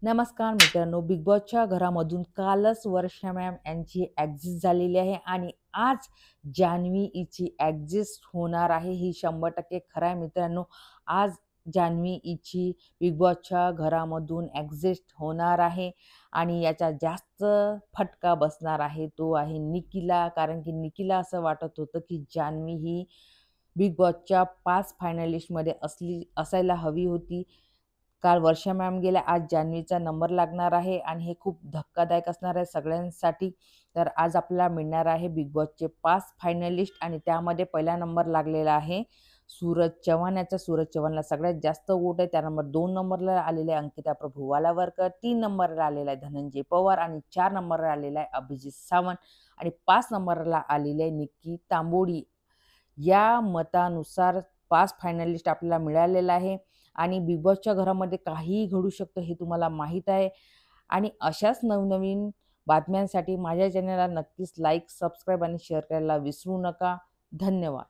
नमस्कार मित्रांनो, बिग बॉसच्या घरामधून कालच वर्षा मॅम यांची एक्झिट झालेली आहे आणि आज जान्हवी हिची एक्झिट होणार आहे. ही 100% खरं आहे मित्रांनो. आज जान्हवी हिची बिग बॉसच्या घरामधून एक्झिट होणार आहे आणि याचा जास्त फटका बसणार आहे तो आहे निकीला. कारण की निकीला असं वाटत होतं की जान्हवी ही बिग बॉसच्या 5 फायनलिस्टमध्ये असायला हवी होती. काल वर्षा मॅम गेल्या, आज जान्हवीचा नंबर लागणार आहे आणि हे खूप धक्कादायक असणार आहे सगळ्यांसाठी. तर आज आपल्याला मिळणार आहे बिग बॉसचे 5 फायनलिस्ट आणि त्यामध्ये पहिला नंबर लागलेला आहे सूरज चव्हाण याचा. सूरज चव्हाणला सगळ्यात जास्त वोट आहे. त्यानंतर 2 नंबरला आलेले आहे अंकिता प्रभू वालावरकर, 3 नंबरला आलेला आहे धनंजय पवार आणि 4 नंबरला आलेला आहे अभिजित सावंत आणि 5 नंबरला आलेले आहे निक्की तांबोळी. या मतानुसार 5 फायनलिस्ट आपल्याला मिळालेला आहे आणि बिग बॉसच्या घरामध्ये काहीही घडू शकतं हे तुम्हाला माहीत आहे. आणि अशाच नवनवीन बातम्यांसाठी माझ्या चॅनलला नक्कीच लाईक, सबस्क्राईब आणि शेअर करायला विसरू नका. धन्यवाद.